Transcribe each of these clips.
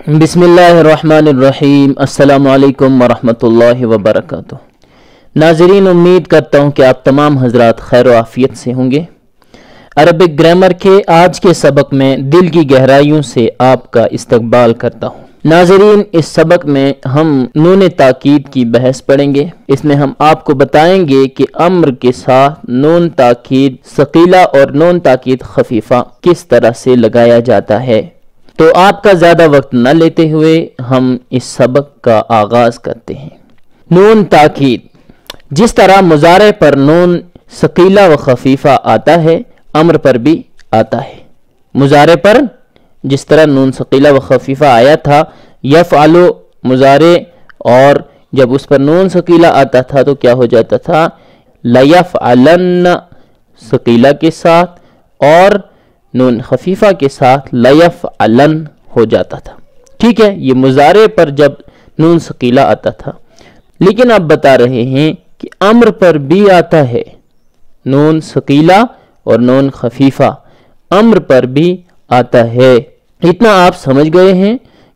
بسم اللہ الرحمن الرحیم۔ السلام علیکم ورحمۃ وبرکاتہ۔ ناظرین، امید کرتا ہوں کہ آپ تمام حضرات خیر و عافیت سے ہوں گے۔ عربک گرامر کے آج کے سبق میں دل کی گہرائیوں سے آپ کا استقبال کرتا ہوں۔ ناظرین، اس سبق میں ہم نون تاکید کی بحث پڑھیں گے۔ اس میں ہم آپ کو بتائیں گے کہ امر کے ساتھ نون تاکید ثقیلہ اور نون تاکید خفیفہ کس طرح سے لگایا جاتا ہے۔ تو آپ کا زیادہ وقت نہ لیتے ہوئے ہم اس سبق کا آغاز کرتے ہیں۔ نون تاکید، جس طرح مضارع پر نون ثقیلہ و خفیفہ آتا ہے، امر پر بھی آتا ہے۔ مضارع پر جس طرح نون ثقیلہ و خفیفہ آیا تھا، یفعل مضارع، اور جب اس پر نون ثقیلہ آتا تھا تو کیا ہو جاتا تھا؟ لیفعلن ثقیلہ کے ساتھ، اور نون خفیفہ کے ساتھ لیفعلن ہو جاتا تھا۔ ٹھیک ہے، یہ مضارع پر جب نون ثقیلہ آتا تھا، لیکن اب بتا رہے ہیں کہ امر پر بھی آتا ہے نون ثقیلہ اور نون خفیفہ، امر پر بھی آتا ہے۔ اتنا آپ سمجھ گئے ہیں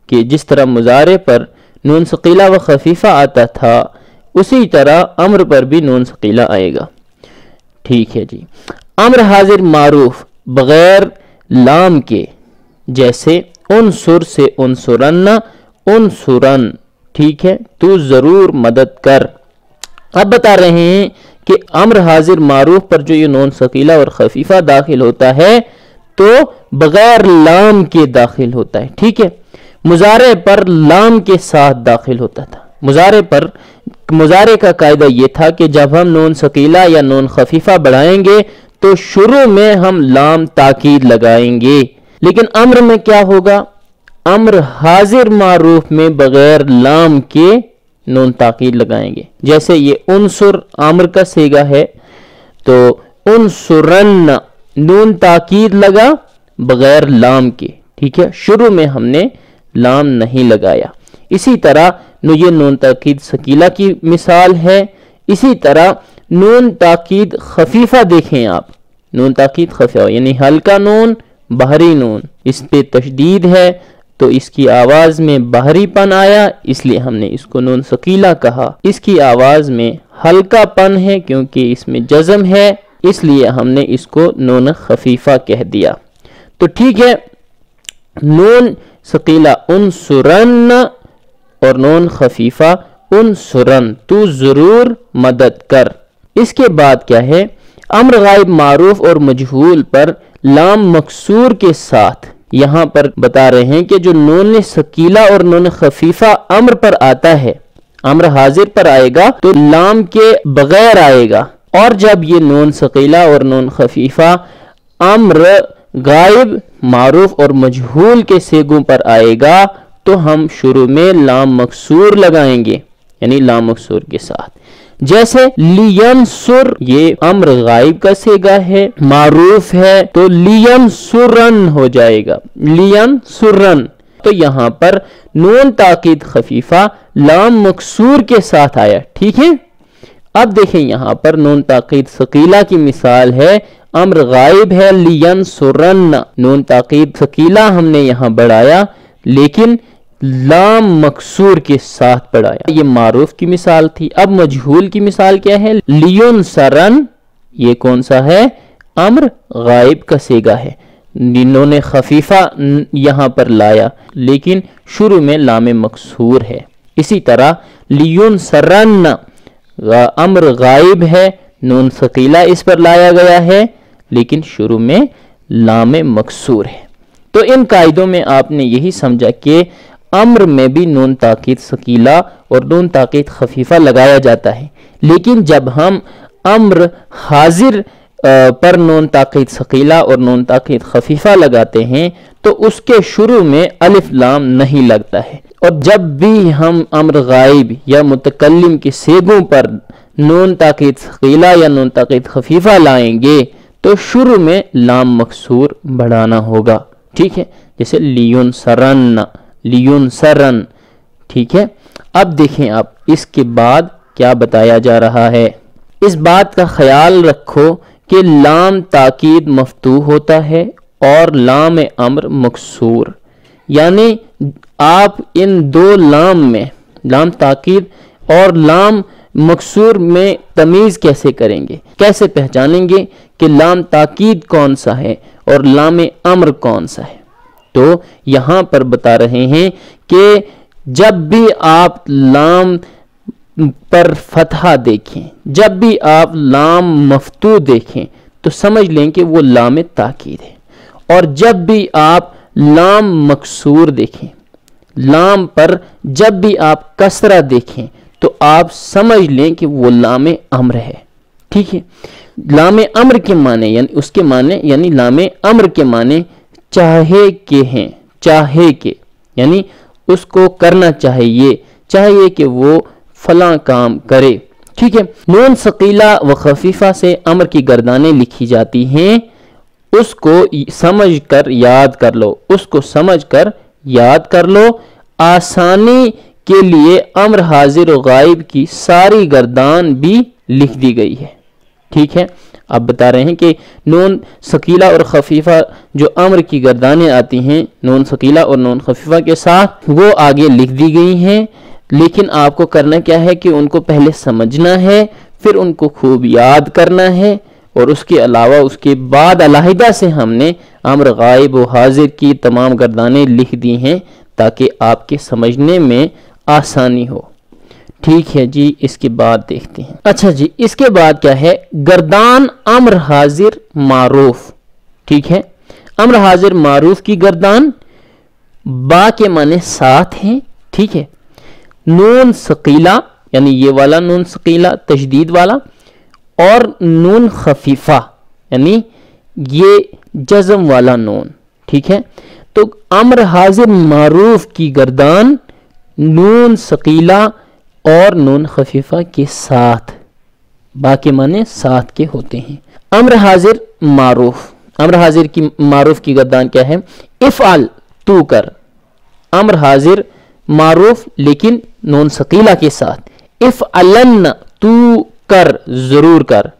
کہ جس طرح مضارع پر نون ثقیلہ و خفیفہ آتا تھا، اسی طرح امر پر بھی نون ثقیلہ آئے گا۔ ٹھیک ہے جی۔ امر حاضر معروف بغیر لام کے، جیسے انصر سے انصرن، انصرن، ٹھیک ہے، تو ضرور مدد کر۔ اب بتا رہے ہیں کہ امر حاضر معروف پر جو یہ نون ثقیلہ اور خفیفہ داخل ہوتا ہے تو بغیر لام کے داخل ہوتا ہے۔ ٹھیک ہے، مضارع پر لام کے ساتھ داخل ہوتا تھا۔ مضارع کا قاعدہ یہ تھا کہ جب ہم نون ثقیلہ یا نون خفیفہ بڑھائیں گے تو شروع میں ہم لام تاکید لگائیں گے، لیکن امر میں کیا ہوگا؟ امر حاضر معروف میں بغیر لام کے نون تاکید لگائیں گے۔ جیسے یہ انصر امر کا صیغہ ہے تو انصرن نون تاکید لگا بغیر لام کے، ٹھیک ہے، شروع میں ہم نے لام نہیں لگایا۔ اسی طرح یہ نون تاکید ثقیلہ کی مثال ہے۔ اسی طرح نون تاکید خفیفہ دیکھیں آپ، نون تاکید خفیفہ یعنی ہلکا نون، بحری نون، اس پہ تشدید ہے تو اس کی آواز میں بحری پن آیا، اس لیے ہم نے اس کو نون ثقیلہ کہا۔ اس کی آواز میں ہلکا پن ہے کیونکہ اس میں جزم ہے، اس لیے ہم نے اس کو نون خفیفہ کہہ دیا۔ تو ٹھیک ہے، نون ثقیلہ انصرن اور نون خفیفہ انصرن، تو ضرور مدد کر۔ اس کے بعد کیا ہے؟ امر غائب معروف اور مجہول پر لام مکسور کے ساتھ، یہاں پر بتا رہے ہیں کہ جو نون ثقیلہ اور نون خفیفہ امر پر آتا ہے، امر حاضر پر آئے گا تو لام کے بغیر آئے گا، اور جب یہ نون ثقیلہ اور نون خفیفہ امر غائب معروف اور مجہول کے صیغوں پر آئے گا تو ہم شروع میں لام مکسور لگائیں گے، یعنی لام مکسور کے ساتھ۔ جیسے لینصر، یہ امر غائب کا صیغہ ہے، معروف ہے تو لینصرن ہو جائے گا، لینصرن۔ تو یہاں پر نون تاکید خفیفہ لام مکسور کے ساتھ آیا، ٹھیک ہے۔ اب دیکھیں یہاں پر نون تاکید ثقیلہ کی مثال ہے، امر غائب ہے لینصرن، نون تاکید ثقیلہ ہم نے یہاں بڑھایا لیکن لام مکسور کے ساتھ پڑھایا، یہ معروف کی مثال تھی۔ اب مجہول کی مثال کیا ہے؟ لینصرن، یہ کون سا ہے؟ امر غائب کا صیغہ ہے، نون خفیفہ یہاں پر لایا لیکن شروع میں لام مکسور ہے۔ اسی طرح لینصرن امر غائب ہے، نون ثقیلہ اس پر لایا گیا ہے لیکن شروع میں لام مکسور ہے۔ تو ان قاعدوں میں آپ نے یہی سمجھا کہ امر میں بھی نون تاکید ثقیلہ اور نون تاکید خفیفہ لگایا جاتا ہے، لیکن جب ہم امر حاضر پر نون تاکید ثقیلہ اور نون تاکید خفیفہ لگاتے ہیں تو اس کے شروع میں الف لام نہیں لگتا ہے، اور جب بھی ہم امر غائب یا متکلم کے صیغوں پر نون تاکید ثقیلہ یا نون تاکید خفیفہ لائیں گے تو شروع میں لام مکسور بڑھانا ہوگا، ٹھیک ہے، جیسے لینصرن، لینصرن، ٹھیک ہے۔ اب دیکھیں آپ اس کے بعد کیا بتایا جا رہا ہے۔ اس بات کا خیال رکھو کہ لام تاکید مفتوح ہوتا ہے اور لام امر مکسور، यानी आप इन दो लाम में, लाम ताकीद और लाम मकसूर में तमीज़ कैसे करेंगे, कैसे पहचानेंगे कि लाम ताकीद कौन सा है और लाम अम्र कौन सा है। तो यहाँ पर बता रहे हैं कि जब भी आप लाम पर फतहा देखें, जब भी आप लाम मफ्तू देखें तो समझ लें कि वो लाम ताकीद है, और जब भी आप लाम मकसूर देखें, लाम पर जब भी आप कसरा देखें तो आप समझ लें कि वो लाम अम्र है। ठीक है, लाम अम्र के माने यानी उसके माने यानी लाम अम्र के माने चाहे के हैं, चाहे के यानी उसको करना चाहिए कि वो फलां काम करे। ठीक है, नून सकीला व खफीफा से अम्र की गर्दानें लिखी जाती हैं, उसको समझ कर याद कर लो, उसको समझ कर याद कर लो। आसानी के लिए अम्र हाजिर और गायब की सारी गर्दान भी लिख दी गई है। ठीक है, अब बता रहे हैं कि नून सकीला और खफीफा जो अम्र की गर्दानें आती हैं नून सकीला और नून खफीफा के साथ, वो आगे लिख दी गई हैं, लेकिन आपको करना क्या है कि उनको पहले समझना है, फिर उनको खूब याद करना है, और उसके अलावा उसके बाद अलहदा से हमने अम्र गायब व हाजिर की तमाम गर्दानें लिख दी हैं ताकि आपके समझने में आसानी हो। ठीक है जी, इसके बाद देखते हैं। अच्छा जी, इसके बाद क्या है, गर्दान अम्र हाजिर मारूफ। ठीक है, अम्र हाजिर मारूफ की गर्दान बा के माने साथ है। ठीक है, नून सकीला यानी ये वाला नून सकीला तशदीद वाला, और नून खफीफा यानी ये जज़म वाला नून। ठीक है, तो अम्र हाजिर मारूफ की गर्दान नून सकीला और नून खफीफा के साथ, बाकी माने साथ के होते हैं। अम्र हाजिर मारूफ, अम्र हाजिर की मारूफ की गर्दान क्या है, इफ़अल तू कर। अम्र हाजिर मारूफ लेकिन नून सकीला के साथ, इफ़अलन तू कर, जरूर कर,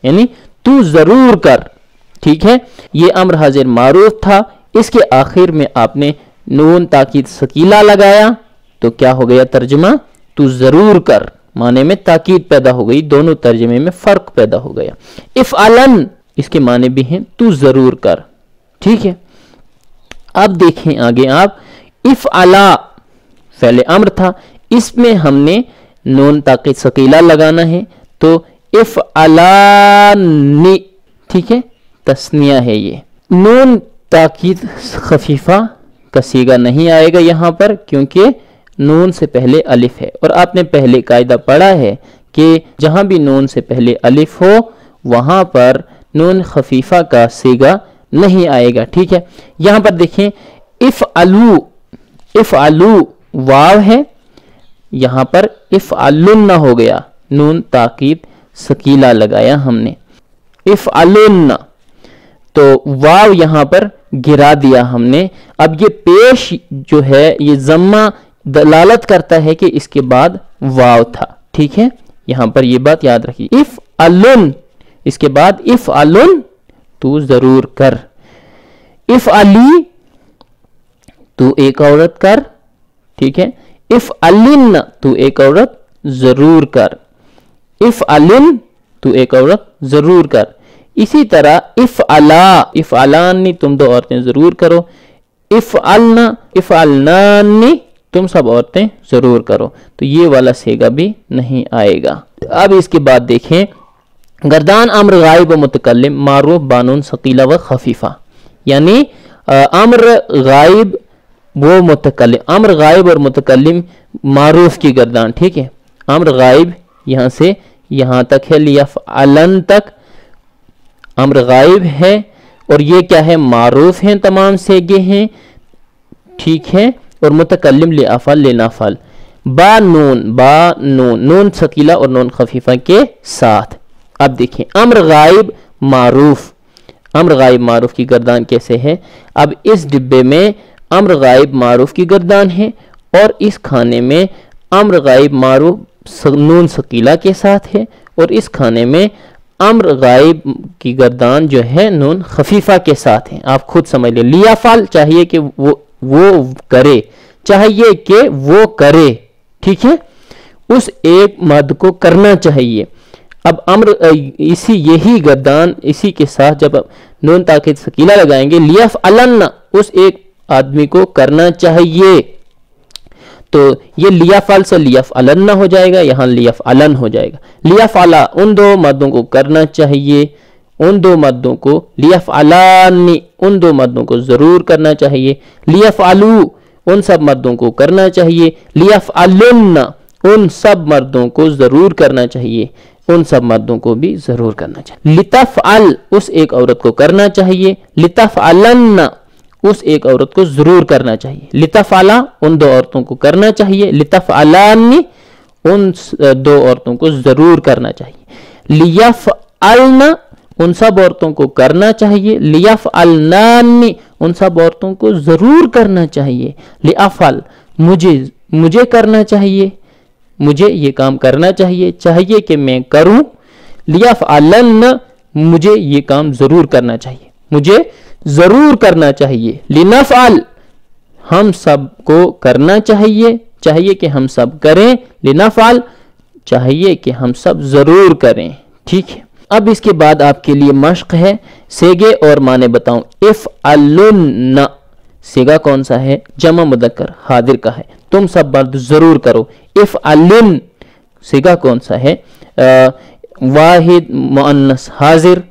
यानी तू जरूर कर। ठीक है, ये अम्र हाजिर मारूफ था, इसके आखिर में आपने नून ताकीद सकीला लगाया तो क्या हो गया तर्जुमा, तू जरूर कर, माने में ताकीद पैदा हो गई, दोनों तर्जुमे में फर्क पैदा हो गया। इफ़अलन इसके माने भी हैं तू जरूर कर। ठीक है, अब देखें आगे आप, इफ़अला पहले अम्र था, इसमें हमने नून ताकीद सकीला लगाना है, तो इफ़अलानी। ठीक है, तस्निया है ये। नून ताकीद खफीफा का सीगा नहीं आएगा यहाँ पर, क्योंकि नून से पहले अलिफ है, और आपने पहले कायदा पढ़ा है कि जहां भी नून से पहले अलिफ हो वहां पर नून खफीफा का सीगा नहीं आएगा। ठीक है, यहां पर देखें, इफ़अलू, इफ़अलू वाव है, यहां पर इफ़अलुन हो गया, नून ताकीद सकीला लगाया हमने, इफ़अलुन, तो वाव यहां पर गिरा दिया हमने। अब ये पेश जो है ये जम्मा दलालत करता है कि इसके बाद वाव था। ठीक है, यहां पर ये बात याद रखिए, इफ़अलुन, इसके बाद इफ़अलुन तू जरूर कर, इफ़अली तू एक औरत कर। ठीक है, इफ़अलिन तू एक औरत जरूर कर, इफ़अलिन तू एक औरत जरूर कर। इसी तरह इफ़अला, इफ़अलानी तुम दो औरतें जरूर करो, इफ़अलना, इफ़अलनानी तुम सब औरतें जरूर करो, तो ये वाला सेगा भी नहीं आएगा। अब इसके बाद देखें, गर्दान अम्र गायब व मुतकल्लिम मारूफ बानून सकीला व खफीफा, यानी अम्र गायब वो मुतकल्लिम, अम्र गायब और मुतकल्लिम मारूफ की गर्दान। ठीक है, अम्र गायब यहां से यहां तक है, लियफ़अलन तक अम्र गायब है, और ये क्या है, मारूफ हैं, तमाम सेगे हैं। ठीक है, और मुतकल्लिम लिअफ़अल लिनाफ़अल, बा नून, बा नून, नून सकीला और नून खफीफा के साथ। अब देखें, अम्र गायब मारूफ, अम्र गायब मारूफ की गर्दान कैसे है। अब इस डिब्बे में अम्र गायब मारूफ की गर्दान है, और इस खाने में अम्र गायब मारूफ नून सकीला के साथ है, और इस खाने में अम्र गायब की गर्दान जो है नून खफीफा के साथ है। आप खुद समझ लें, लियाफाल चाहिए कि वो वो करे, चाहिए कि वो करे, ठीक है, उस एक मर्द को करना चाहिए। अब अम्र इसी यही गर्दान इसी के साथ जब नून ताकीद सकीला लगाएंगे, लियफ़अलन, उस एक आदमी को करना चाहिए, तो ये लियफ़अल से लियफ़अलन हो जाएगा, यहाँ लियफ़अलन हो जाएगा। लियफ़अला, उन दो मर्दों को करना चाहिए, उन दो मर्दों को, लियफ़अलानी, उन दो मर्दों को जरूर करना चाहिए, लियफ़अलू, उन सब मर्दों को करना चाहिए, लियफ़अलुन, उन सब मर्दों को जरूर करना चाहिए, उन सब मर्दों को भी जरूर करना चाहिए। लितफ़अल, उस एक औरत को करना चाहिए, लितफ़अलन, उस एक औरत को जरूर करना चाहिए, लितफ़अला, उन दो औरतों को करना चाहिए, लितफ़अलानी, उन दो औरतों को जरूर करना चाहिए, लियफ़अलन, उन सब औरतों को करना चाहिए, लियफ़अलनानी, उन सब औरतों को जरूर करना चाहिए, लिअफ़अल, मुझे करना चाहिए, मुझे ये काम करना चाहिए, चाहिए कि मैं करूं, लियफ़अलन, मुझे ये काम जरूर करना चाहिए, मुझे जरूर करना चाहिए, लिनफ़अल, हम सब को करना चाहिए, चाहिए कि हम सब करें, लिनफ़अल, चाहिए कि हम सब जरूर करें, ठीक है। अब इसके बाद आपके लिए मश्क है, सेगे और माने बताऊं। इफ़अलुन, सेगा कौन सा है? जमा मुदक्कर हाजिर का है, तुम सब मर्द जरूर करो। इफ़अलिन, सेगा कौन सा है? वाहिद मुअन्नस हाजिर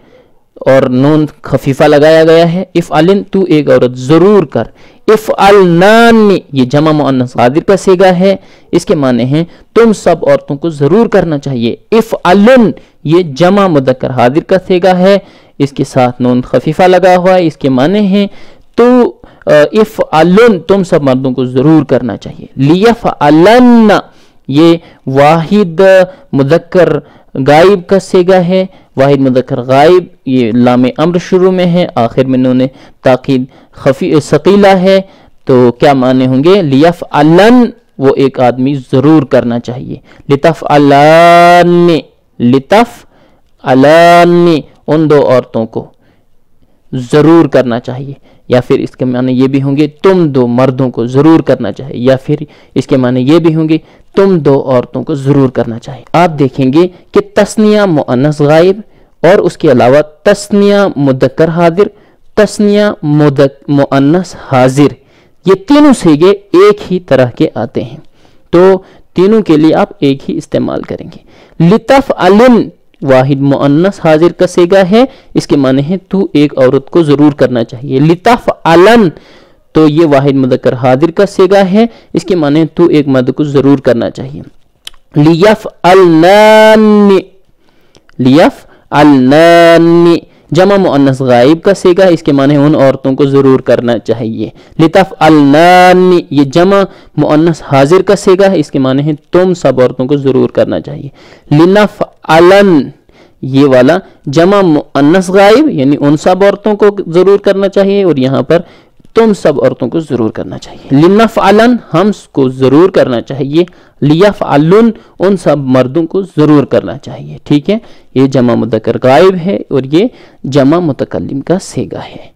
और नून खफीफा लगाया गया है। इफ़अलिन, तू एक औरत जरूर कर। इफ़अलनानी, ये जमा मुअन्नस हाजिर का सेगा है, इसके माने हैं तुम सब औरतों को जरूर करना चाहिए। इफ़अलुन, ये जमा मुदक्कर हाजिर का सेगा है, इसके साथ नून खफीफा लगा हुआ है, इसके माने हैं तो इफ़अलुन, तुम सब मर्दों को जरूर करना चाहिए। लियफ़अलन, ये वाहिद मुदक्कर गायब का सेगा है, वाहिद मुदक्कर गायब, ये लाम अम्र शुरू में है, आखिर में नून ताकीद खफी सकीला है, तो क्या माने होंगे? लियफ़अलन, वो एक आदमी जरूर करना चाहिए। लितफ़अलानी, लितफ़अलानी, उन दो औरतों को जरूर करना चाहिए, या फिर इसके माने ये भी होंगे तुम दो मर्दों को जरूर करना चाहिए, या फिर इसके माने ये भी होंगे तुम दो औरतों को जरूर करना चाहिए। आप देखेंगे कि तस्निया मुअन्नस गायब और उसके अलावा तस्निया मुदक्कर हाजिर, तस्निया मुअन्नस हाजिर, ये तीनों सेगे एक ही तरह के आते हैं, तो तीनों के लिए आप एक ही इस्तेमाल करेंगे। लितफ़अलिन, वाहिद मुअन्नस हाजिर का सेगा है, इसके माने हैं तू एक औरत को जरूर करना चाहिए। लितफ़अलन, तो ये वाहिद मुदक्कर हाजिर का सेगा है, इसके माने हैं तू एक मर्द को जरूर करना चाहिए। लियफ़अलनानी, लियफ़अलनानी, जमा मुअन्नस गायब का सेगा, इसके माने उन औरतों को जरूर करना चाहिए। लितफ़अलनानी, ये जमा मुअन्नस हाजिर का सेगा है, इसके माने हैं तुम सब औरतों को जरूर करना चाहिए। लिनफ़अलन, ये वाला जमा मुअन्नस गायब यानी उन सब औरतों को जरूर करना चाहिए, और यहाँ पर तुम सब औरतों को जरूर करना चाहिए। लिनफ़अलन, हम को जरूर करना चाहिए। लियफ़अलुन, उन सब मर्दों को जरूर करना चाहिए, ठीक है। ये जमा मुदक्कर गायब है और ये जमा मुतकल्लिम का सेगा है।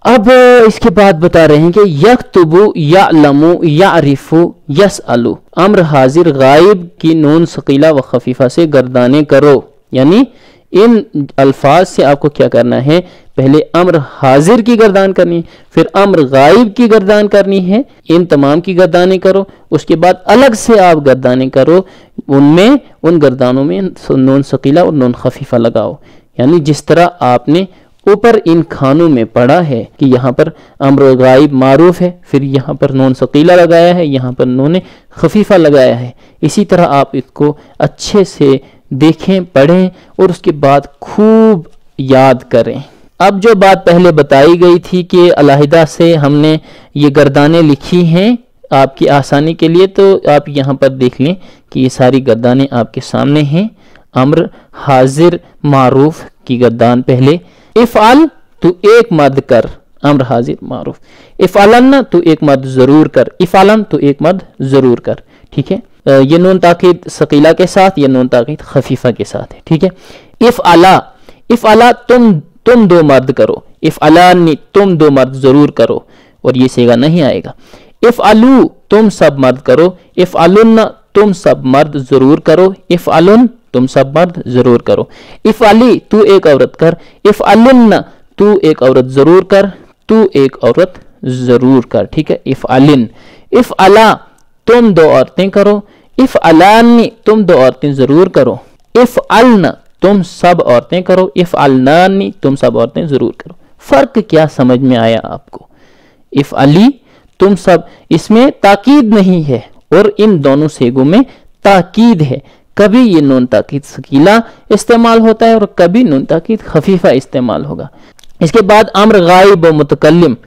अब इसके बाद बता रहे हैं कि यक्तुबु, यअलमु, यअरिफु, यसअलु, अम्र हाजिर गायब की नून सकीला व खफीफा से गर्दाने करो, यानी इन अल्फाज से आपको क्या करना है? पहले अम्र हाजिर की गर्दान करनी है, फिर अम्र गायब की गर्दान करनी है, इन तमाम की गर्दाने करो, उसके बाद अलग से आप गर्दाने करो, उनमें उन गर्दानों में नून सकीला और नून खफीफा लगाओ, यानी जिस तरह आपने ऊपर इन खानों में पढ़ा है कि यहाँ पर अम्र गायब मारूफ है, फिर यहाँ पर नून सकीला लगाया है, यहाँ पर नून खफीफा लगाया है, इसी तरह आप इसको अच्छे से देखें, पढ़ें और उसके बाद खूब याद करें। अब जो बात पहले बताई गई थी कि अलहिदा से हमने ये गर्दानें लिखी हैं आपकी आसानी के लिए, तो आप यहाँ पर देख लें कि ये सारी गर्दानें आपके सामने हैं। अम्र हाजिर मारूफ की गर्दान पहले, इफ़अल, तू एक मर्द कर, अम्र हाजिर मारूफ। इफ़अलन, तू एक मर्द जरूर कर। इफ़अलन, तू एक मर्द जरूर कर, ठीक है। ये नून ताकीद सकीला के साथ, ये नून ताकीद खफीफा के साथ है, ठीक है। इफ़अला, इफ़अला, तुम दो मर्द करो। इफ़अलानी, तुम दो मर्द जरूर करो। और ये सेगा नहीं आएगा। इफ़अलू तुम सब मर्द करो, इफ़अलुन तुम सब मर्द जरूर करो, इफ़अलुन तुम सब मर्द जरूर करो। इफ़अली तू एक औरत कर, इफ़अलिन तू एक औरत जरूर कर, तू एक औरत जरूर कर, ठीक है। इफ़अलिन, इफ़अला तुम दो औरतें करो, इफ़अलानी तुम दो औरतें जरूर करो, इफ़अलन तुम सब औरतें करो, इफ़अलनानी तुम सब औरतें जरूर करो। फर्क क्या समझ में आया आपको? इफ़अली तुम सब, इसमें ताकीद नहीं है और इन दोनों सेगों में ताकीद है। कभी ये नून ताकीद सकीला इस्तेमाल होता है और कभी नून ताकीद खफीफा इस्तेमाल होगा। इसके बाद अम्र गायब व मुतकल्लिम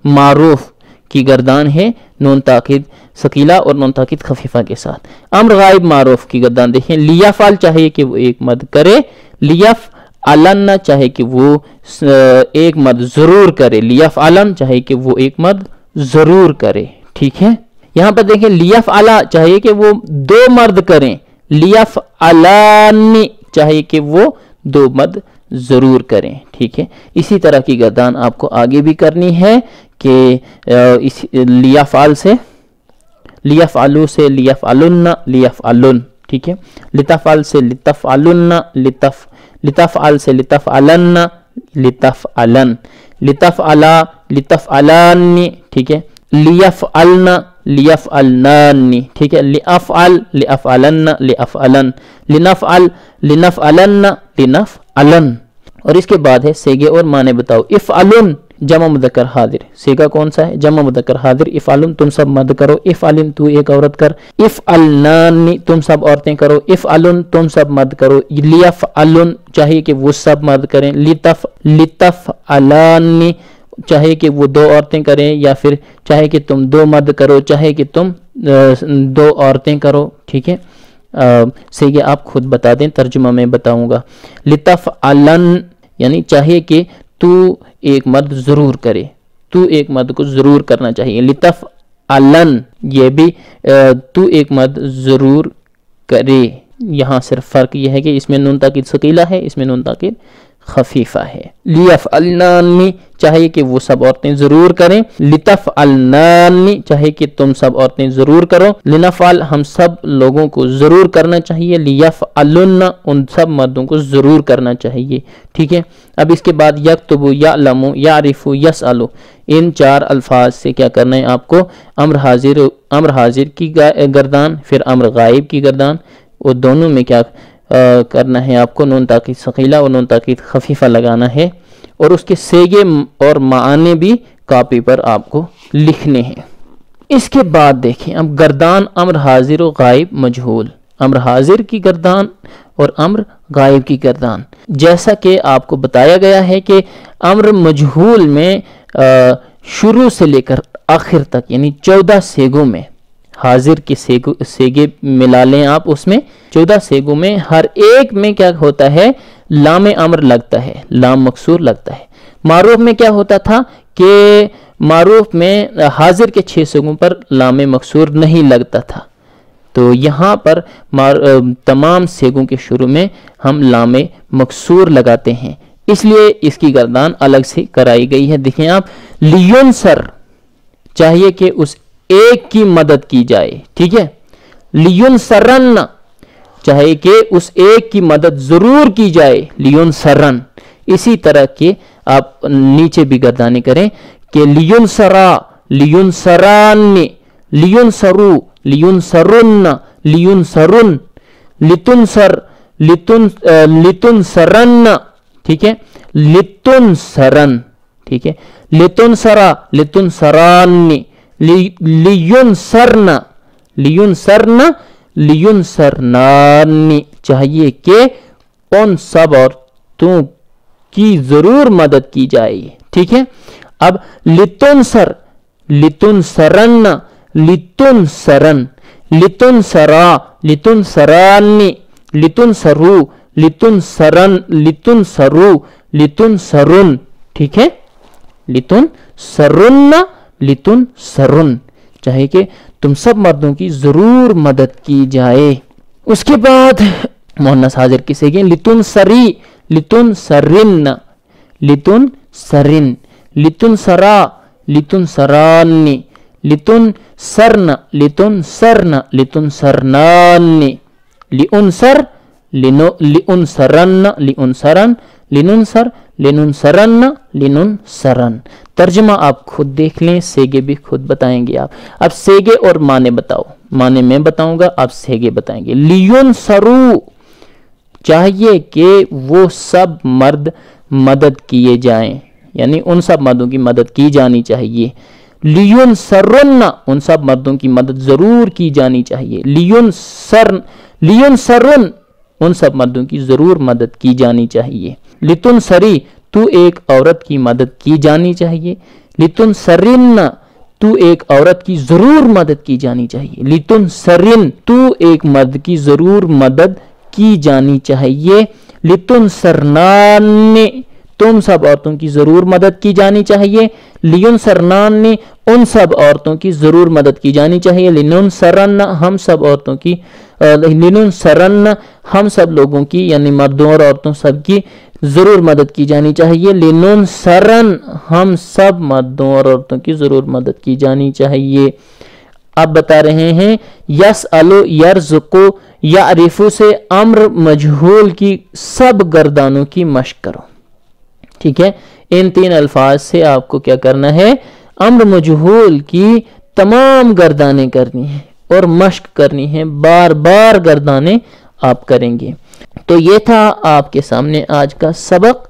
मारूफ की गर्दान है नून ताकीद सकीला और नून ताकीद खफीफा के साथ। अम्र गायब मारूफ की गर्दान देखें, लियाफाल चाहिए कि वो एक मर्द करे, लियाफ अलन चाहे कि वो एक मर्द जरूर करे, लियाफ अलन चाहे कि वो एक मर्द जरूर करे, ठीक है। यहां पर देखें लियाफ अला चाहिए कि वो दो मर्द करें, लियाफ अलानी चाहिए कि वो दो मर्द जरूर करें, ठीक है। इसी तरह की गर्दान आपको आगे भी करनी है कि इस लियाफाल से, लियाफालू से लियाफालुन्ना, लियाफालुन, ठीक है। लिताफाल से लिताफालुन्ना, लिताफाल से लिताफालन्ना, लिताफालन, लिताफाला लिताफालानी, ठीक है। लियाफअलना लियाफअलनानी, ठीक है। लिअफ़अल लिअफ़अलन्ना लिअफ़अलन, लिनफ़अल लिनफ़अलन्ना लिनफ़अलन। और इसके बाद है सेगे और माने बताओ। इफ़अलुन जमा मुज़क्कर हाजिर, सेगा कौन सा है? जमा मुज़क्कर हाजिर। इफ़अलुन तुम सब मर्द करो, इफ़अलिन तू एक औरत कर, इफ़अलनानी तुम सब औरतें करो, इफ़अलुन तुम सब मर्द करो, लियफ़अलुन चाहिए कि वो सब मर्द करें, लितफ़अलानी चाहे कि वो दो औरतें करें, या फिर चाहे कि तुम दो मर्द करो, चाहे कि तुम दो औरतें करो, ठीक है। सेगे आप खुद बता दें, तर्जुमा में बताऊंगा। लितफ़अलन यानी चाहे कि तू एक मर्द जरूर करे, तू एक मर्द को जरूर करना चाहिए। लितफ़अलन ये भी तू एक मर्द जरूर करे। यहाँ सिर्फ फर्क यह है कि इसमें नून ताकीद सकीला है, इसमें नून ताकीद खफीफा है। लियफ़अलनानी चाहिए कि वो सब औरतें जरूर करें, लितफ़अलनानी चाहे कि तुम सब औरतें जरूर करो, लिनफ़अल हम सब लोगों को जरूर करना चाहिए, लियफ़अलुन्ना उन सब मर्दों को जरूर करना चाहिए, ठीक है। अब इसके बाद यक्तुबु यअलमु यारिफु यसअलु, इन चार अल्फाज से क्या करना है आपको? अम्र हाजिर की गर्दान, फिर अम्र गायब की गर्दान, और दोनों में क्या करना है आपको? नून ताकीद सकीला और नून ताकीद खफीफा लगाना है, और उसके सेगे और माने भी कॉपी पर आपको लिखने हैं। इसके बाद देखें अब गर्दान अम्र हाजिर और गायब मजहूल, अम्र हाजिर की गर्दान और अम्र गायब की गर्दान। जैसा कि आपको बताया गया है कि अम्र मजहूल में शुरू से लेकर आखिर तक यानी 14 सेगों में, हाजिर के सेगे मिला लें आप, उसमें 14 सेगों में हर एक में क्या होता है? लाम अम्र लगता है, लाम मकसूर लगता है। मारूफ में क्या होता था कि मारूफ में हाजिर के 6 सेगों पर लाम मकसूर नहीं लगता था, तो यहाँ पर तमाम सेगों के शुरू में हम लाम मकसूर लगाते हैं, इसलिए इसकी गर्दान अलग से कराई गई है। देखें आप, लियुनसर चाहिए कि उस एक की मदद की जाए, ठीक है। लियुनसरन चाहे कि उस एक की मदद जरूर की जाए, लियुनसरन। इसी तरह के आप नीचे भी गर्दानी करें कि लियुनसरा लियुनसरानी, लियुनसरू लियुनसरुन लियुनसरुन, लितुनसर लितुनसरन, ठीक है। लितुनसरन, ठीक है। लितुनसरा लितुनसरानी, लियुनसरना लियुनसरना लियुनसरनानी चाहिए कि उन सब औरतों की जरूर मदद की जाए, ठीक है। अब लितुनसर लितुनसरन लितुनसरन, लितुनसरा लितुनसरानी, लितुनसरू लितुनसरन लितुनसरू लितुनसरुन, ठीक है। लितुनसरुन लितुनसरुन चाहे कि तुम सब मर्दों की जरूर मदद की जाए। उसके बाद मुअन्नस हाजिर की सेगे लितुनसरी लितुनसरिन, लितुनसरिन, लितुनसरा लितुनसरान्नी, लितुनसरना, लितुनसरना, लितुनसरनान्नी, लिउनसर, लिउनसरन्न, लिउनसरन, लिनुनसर, लिनुनसरन्न, लिनुनसरन। तर्जमा आप खुद देख लें, सेगे भी खुद बताएंगे आप। अब सेगे और माने बताओ, माने मैं बताऊंगा, आप सेगे बताएंगे। लियुनसरू, चाहिए कि वो सब मर्द मदद किए जाएं, यानी उन सब मर्दों की मदद की जानी चाहिए। लियुनसरुन्ना, उन सब मर्दों की मदद जरूर की जानी चाहिए। लियुनसरुन, उन सब मर्दों की जरूर मदद की जानी चाहिए। लितुनसरी, तू एक औरत की मदद की जानी चाहिए। लितुनसरिन्ना, तू एक औरत की जरूर मदद की जानी चाहिए। लितुनसरिन, तू एक मर्द की जरूर मदद की जानी चाहिए। लितुनसरनान्ने, तुम सब औरतों की जरूर मदद की जानी चाहिए। लियुनसरनान्ने, उन सब औरतों की जरूर मदद की जानी चाहिए। लिनुनसरन्ना, हम सब औरतों की, लिनुनसरन्ना, हम सब लोगों की, यानी मर्दों और औरतों सब की जरूर मदद की जानी चाहिए। लिनुनसरन, हम सब मर्दों और औरतों की जरूर मदद की जानी चाहिए। अब बता रहे हैं यस अलो यरजुको यारिफु से अम्र मजहूल की सब गर्दानों की मशक करो। ठीक है, इन तीन अल्फाज से आपको क्या करना है, अम्र मजहूल की तमाम गर्दानें करनी है और मशक करनी है, बार बार गर्दानें आप करेंगे। तो ये था आपके सामने आज का सबक,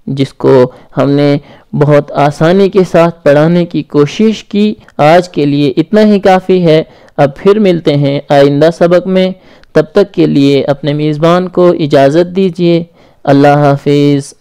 जिसको हमने बहुत आसानी के साथ पढ़ाने की कोशिश की। आज के लिए इतना ही काफ़ी है। अब फिर मिलते हैं आइंदा सबक में। तब तक के लिए अपने मेज़बान को इजाज़त दीजिए। अल्लाह हाफिज़।